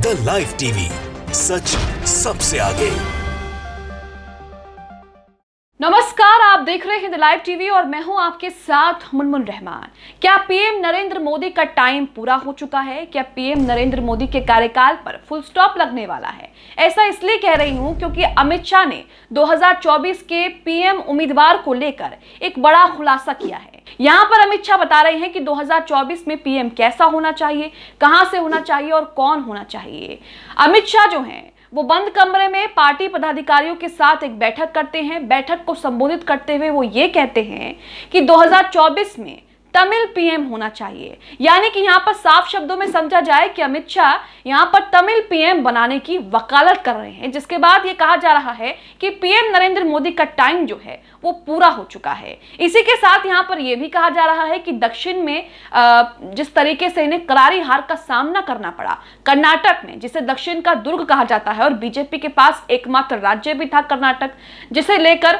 The live TV, सच सबसे आगे। नमस्कार, आप देख रहे हैं द लाइव टीवी और मैं हूं आपके साथ मुनमुन रहमान। क्या पीएम नरेंद्र मोदी का टाइम पूरा हो चुका है? क्या पीएम नरेंद्र मोदी के कार्यकाल पर फुल स्टॉप लगने वाला है? ऐसा इसलिए कह रही हूं क्योंकि अमित शाह ने 2024 के पीएम उम्मीदवार को लेकर एक बड़ा खुलासा किया है। यहां पर अमित शाह बता रहे हैं कि 2024 में पीएम कैसा होना चाहिए, कहां से होना चाहिए और कौन होना चाहिए। अमित शाह जो हैं वो बंद कमरे में पार्टी पदाधिकारियों के साथ एक बैठक करते हैं। बैठक को संबोधित करते हुए वो ये कहते हैं कि 2024 में तमिल पीएम होना चाहिए। यानी कि यहां पर साफ शब्दों में समझा जाए कि अमित शाह यहां पर तमिल पीएम बनाने की वकालत कर रहे हैं, जिसके बाद ये कहा जा रहा है कि पीएम नरेंद्र मोदी का टाइम जो है वो पूरा हो चुका है। इसी के साथ यहां पर यह भी कहा जा रहा है कि दक्षिण में जिस तरीके से इन्हें करारी हार का सामना करना पड़ा कर्नाटक में, जिसे दक्षिण का दुर्ग कहा जाता है और बीजेपी के पास एकमात्र राज्य भी था कर्नाटक, जिसे लेकर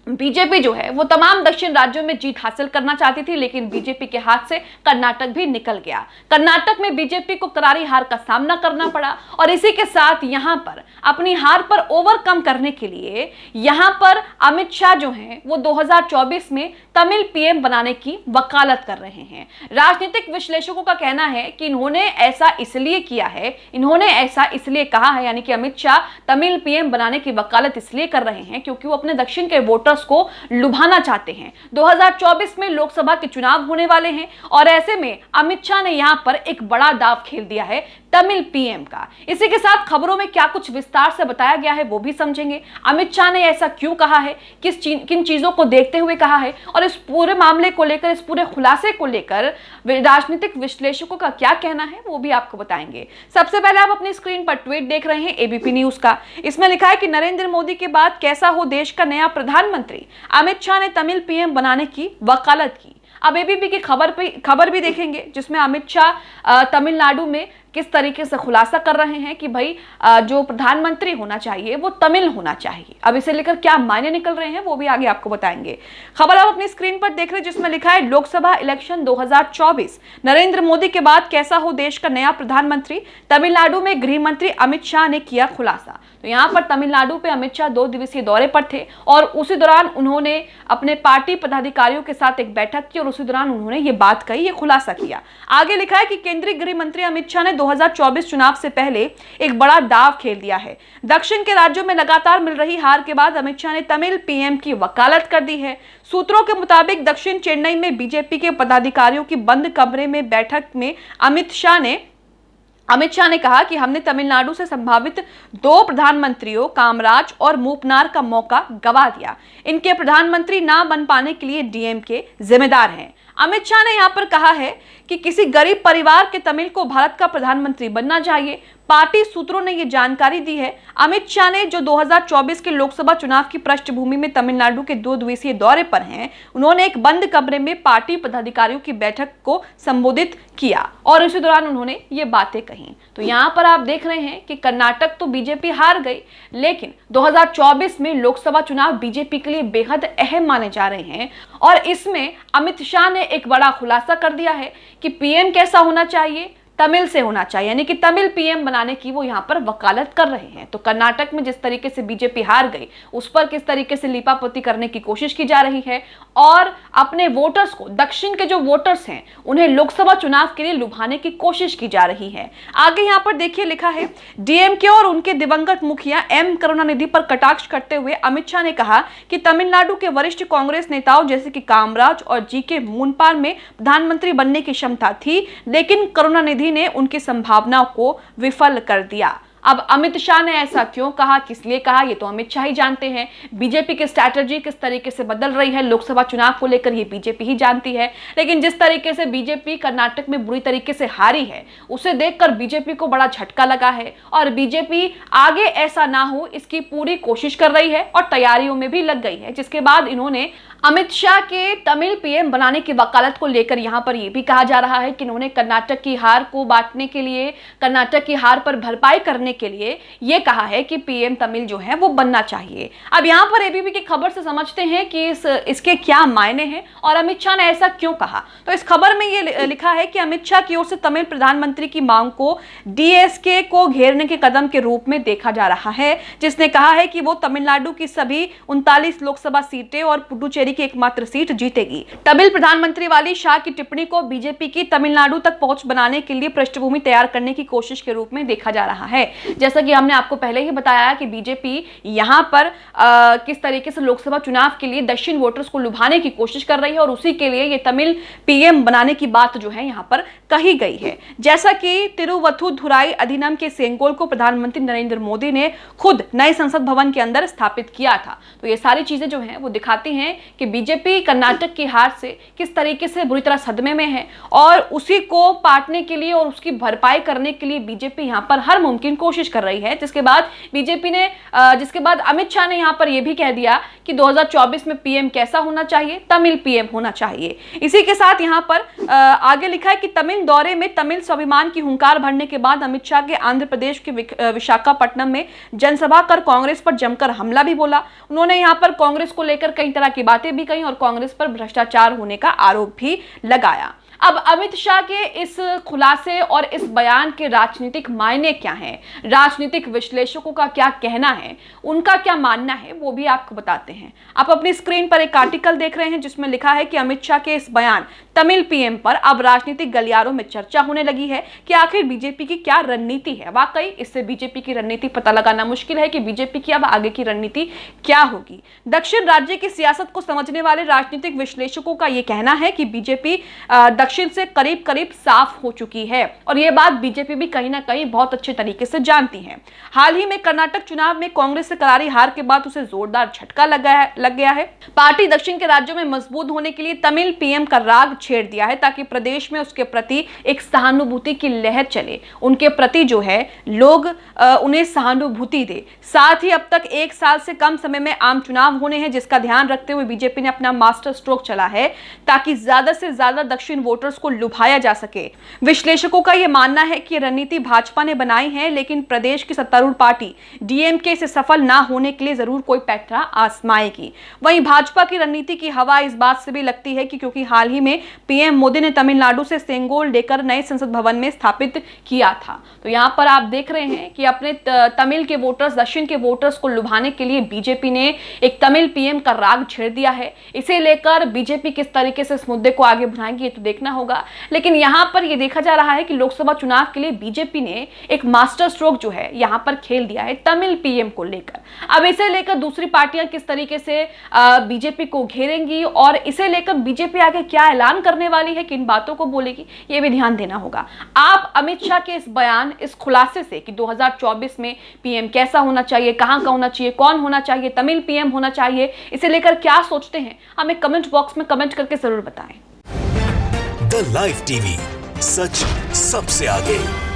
बीजेपी जो है वो तमाम दक्षिण राज्यों में जीत हासिल करना चाहती थी, लेकिन बीजेपी के हाथ से कर्नाटक भी निकल गया। कर्नाटक में बीजेपी को करारी हार का सामना करना पड़ा और इसी के साथ यहां पर अपनी हार पर ओवरकम करने के लिए यहां पर अमित शाह जो हैं वो 2024 में तमिल पीएम बनाने की वकालत कर रहे हैं। राजनीतिक विश्लेषकों का कहना है कि इन्होंने ऐसा इसलिए किया है, इन्होंने ऐसा इसलिए कहा है, यानी कि अमित शाह तमिल पीएम बनाने की वकालत इसलिए कर रहे हैं क्योंकि वो अपने दक्षिण के वोटर्स को लुभाना चाहते हैं। 2024 में लोकसभा के चुनाव होने वाले हैं और ऐसे में अमित शाह ने यहां पर एक बड़ा दांव खेल दिया है तमिल पीएम का। इसी के साथ खबरों में क्या कुछ विस्तार से बताया गया है वो भी समझेंगे। अमित शाह ने ऐसा क्यों कहा है, किन चीजों को देखते हुए कहा है और इस पूरे मामले को लेकर, इस पूरे खुलासे को लेकर राजनीतिक विश्लेषकों का क्या कहना है वो भी आपको बताएंगे। सबसे पहले आप अपनी स्क्रीन पर ट्वीट देख रहे हैं एबीपी न्यूज का। इसमें लिखा है कि नरेंद्र मोदी के बाद कैसा हो देश का नया प्रधानमंत्री, अमित शाह ने तमिल पीएम बनाने की वकालत की। अब एबीपी की खबर भी देखेंगे जिसमें अमित शाह तमिलनाडु में किस तरीके से खुलासा कर रहे हैं कि भाई जो प्रधानमंत्री होना चाहिए वो तमिल होना चाहिए। अब इसे लेकर क्या मायने निकल रहे हैं वो भी आगे आपको बताएंगे। खबर आप अपनी स्क्रीन पर देख रहे हैं जिसमें लिखा है लोकसभा इलेक्शन 2024, नरेंद्र मोदी के बाद कैसा हो देश का नया प्रधानमंत्री, तमिलनाडु में गृह मंत्री अमित शाह ने किया खुलासा। तो यहाँ पर तमिलनाडु पे अमित शाह 2 दिवसीय दौरे पर थे और उसी दौरान उन्होंने अपने पार्टी पदाधिकारियों के साथ एक बैठक की और उसी दौरान उन्होंने ये बात कही, ये खुलासा किया। आगे लिखा है कि केंद्रीय गृह मंत्री अमित शाह ने 2024 चुनाव से पहले एक बड़ा दांव खेल दिया है। दक्षिण के राज्यों में लगातार मिल रही हार के बाद अमित शाह ने तमिल पीएम की वकालत कर दी है। सूत्रों के मुताबिक दक्षिण चेन्नई में बीजेपी के पदाधिकारियों की बंद कमरे में बैठक में अमित शाह ने कहा कि हमने तमिलनाडु से संभावित 2 प्रधानमंत्रियों कामराज और मूपनार का मौका गंवा दिया। इनके प्रधानमंत्री ना बन पाने के लिए डीएमके जिम्मेदार हैं। अमित शाह ने यहां पर कहा है कि किसी गरीब परिवार के तमिल को भारत का प्रधानमंत्री बनना चाहिए। पार्टी सूत्रों ने यह जानकारी दी है। अमित शाह ने जो 2024 के लोकसभा चुनाव की पृष्ठभूमि में तमिलनाडु के 2 दिवसीय दौरे पर हैं, उन्होंने एक बंद कमरे में पार्टी पदाधिकारियों की बैठक को संबोधित किया और इसी दौरान उन्होंने ये बातें कही। तो यहाँ पर आप देख रहे हैं कि कर्नाटक तो बीजेपी हार गई, लेकिन 2024 में लोकसभा चुनाव बीजेपी के लिए बेहद अहम माने जा रहे हैं और इसमें अमित शाह ने एक बड़ा खुलासा कर दिया है कि पीएम कैसा होना चाहिए, तमिल से होना चाहिए, यानी कि तमिल पीएम बनाने की वो यहाँ पर वकालत कर रहे हैं। तो कर्नाटक में जिस तरीके से बीजेपी हार गई उस पर किस तरीके से लीपापोती करने की कोशिश की जा रही है और अपने वोटर्स को, दक्षिण के जो वोटर्स हैं उन्हें लोकसभा चुनाव के लिए लुभाने की कोशिश की जा रही है। आगे यहाँ पर देखिए लिखा है डीएमके और उनके दिवंगत मुखिया एम करुणानिधि पर कटाक्ष करते हुए अमित शाह ने कहा कि तमिलनाडु के वरिष्ठ कांग्रेस नेताओं जैसे कि कामराज और जीके मूनपाल में प्रधानमंत्री बनने की क्षमता थी, लेकिन करुणानिधि ने उनकी संभावनाओं को विफल कर दिया। अब अमित शाह ने ऐसा क्यों कहा, किस लिए कहा, ये तो अमित शाह ही जानते हैं। बीजेपी की स्ट्रैटेजी किस तरीके से बदल रही है लोकसभा चुनाव को लेकर ये बीजेपी ही जानती है। लेकिन जिस तरीके से बीजेपी कर्नाटक में बुरी तरीके से हारी है उसे देखकर बीजेपी को बड़ा झटका लगा है और बीजेपी आगे ऐसा ना हो इसकी पूरी कोशिश कर रही है और तैयारियों में भी लग गई है, जिसके बाद इन्होंने अमित शाह के तमिल पीएम बनाने की वकालत को लेकर यहां पर यह भी कहा जा रहा है कि उन्होंने कर्नाटक की हार को बांटने के लिए, कर्नाटक की हार पर भरपाई करने के लिए यह कहा है कि पीएम तमिल जो है वो बनना चाहिए। अब यहां पर एबीपी की खबर से समझते हैं कि इसके क्या मायने हैं और अमित शाह ने ऐसा क्यों कहा। तो इस खबर में यह लिखा है कि अमित शाह की ओर से तमिल प्रधानमंत्री की मांग को डीएसके को घेरने के कदम के रूप में देखा जा रहा है, जिसने कहा है कि वो तमिलनाडु की सभी 39 लोकसभा सीटें और पुडुचेरी की एकमात्र सीट जीतेगी। तमिल प्रधानमंत्री वाली शाह की टिप्पणी को बीजेपी की तमिलनाडु तक पहुंच बनाने के लिए पृष्ठभूमि तैयार करने की कोशिश के रूप में देखा जा रहा है। जैसा कि हमने आपको पहले ही बताया कि बीजेपी यहां पर किस तरीके से लोकसभा चुनाव के लिए दक्षिण वोटर्स को लुभाने की कोशिश कर रही है और उसी के लिए ये तमिल पीएम बनाने की बात जो है यहां पर कही गई है। जैसा कि तिरुवथुराई अधिनियम के सेंगोल को प्रधानमंत्री नरेंद्र मोदी ने खुद नए संसद भवन के अंदर स्थापित किया था। तो ये सारी चीजें जो हैं वो दिखाती हैं कि बीजेपी कर्नाटक की हार से किस तरीके से बुरी तरह सदमे में है और उसी को पाटने के लिए और उसकी भरपाई करने के लिए बीजेपी यहां पर हर मुमकिन कोशिश कर रही है। जिसके बाद अमित शाह ने यहां पर यह भी कह दिया कि 2024 में पीएम कैसा होना चाहिए, तमिल पीएम होना चाहिए। इसी के साथ यहां पर आगे लिखा है कि तमिल दौरे में तमिल स्वाभिमान की हुंकार भरने के बाद अमित शाह के आंध्र प्रदेश के विशाखापट्टनम में जनसभा कर कांग्रेस पर जमकर हमला भी बोला। उन्होंने यहां पर कांग्रेस को लेकर कई तरह की बातें भी कही और कांग्रेस पर भ्रष्टाचार होने का आरोप भी लगाया। अब अमित शाह के इस खुलासे और इस बयान के राजनीतिक मायने क्या हैं, राजनीतिक विश्लेषकों का क्या कहना है, उनका क्या मानना है, वो भी आपको बताते हैं। आप अपनी स्क्रीन पर एक आर्टिकल देख रहे हैं जिसमें लिखा है कि अमित शाह के इस बयान तमिल पीएम पर अब राजनीतिक गलियारों में चर्चा होने लगी है कि आखिर बीजेपी की क्या रणनीति है। वाकई इससे बीजेपी की रणनीति पता लगाना मुश्किल है कि बीजेपी की अब आगे की रणनीति क्या होगी। दक्षिण राज्य की सियासत को समझने वाले राजनीतिक विश्लेषकों का यह कहना है कि बीजेपी दक्षिण से करीब करीब साफ हो चुकी है और यह बात बीजेपी भी कहीं ना कहीं बहुत अच्छे तरीके से जानती है। हाल ही में कर्नाटक चुनाव में कांग्रेस से करारी हार के बाद उसे जोरदार झटका लग गया है। पार्टी दक्षिण के राज्यों में मजबूत होने के लिए तमिल पीएम का राग छेड़ दिया है ताकि प्रदेश में उसके प्रति एक सहानुभूति की लहर चले, उनके प्रति जो है लोग उन्हें सहानुभूति दे। साथ ही अब तक 1 साल से कम समय में आम चुनाव होने हैं, जिसका ध्यान रखते हुए बीजेपी ने अपना मास्टर स्ट्रोक चला है ताकि ज्यादा से ज्यादा दक्षिण वोटर्स को लुभाया जा सके। विश्लेषकों का यह मानना है कि रणनीति भाजपा ने बनाई है, लेकिन प्रदेश की सत्तारूढ़ पार्टी डीएमके से सफल ना होने के लिए जरूर कोई पैंतरा आजमाएगी। वहीं भाजपा की रणनीति की हवा इस बात से भी लगती है कि क्योंकि हाल ही में पीएम मोदी ने तमिलनाडु से सेंगोल लेकर नए संसद भवन में स्थापित किया था। तो यहां पर आप देख रहे हैं कि अपने तमिल के वोटर्स, दक्षिण के वोटर्स को लुभाने के लिए बीजेपी ने एक तमिल पीएम का राग छेड़ दिया है। इसे लेकर बीजेपी किस तरीके से इस मुद्दे को आगे बढ़ाएंगी ये तो देखना होगा, लेकिन यहां पर यह देखा जा रहा है कि लोकसभा चुनाव के लिए बीजेपी ने एक मास्टर स्ट्रोक जो है यहां पर खेल दिया है तमिल पीएम को लेकर। अब इसे लेकर दूसरी पार्टियां किस तरीके से बीजेपी को घेरेंगी और इसे लेकर बीजेपी आगे क्या ऐलान करने वाली है, किन बातों को बोलेगी, ये भी ध्यान देना होगा। आप अमित शाह के इस बयान, इस खुलासे से कि 2024 में पीएम कैसा होना चाहिए, कहां का होना चाहिए, कौन होना चाहिए, तमिल पीएम होना चाहिए, इसे लेकर क्या सोचते हैं, हमें कमेंट बॉक्स में कमेंट करके जरूर बताएं। द लाइव टीवी, सच सबसे आगे।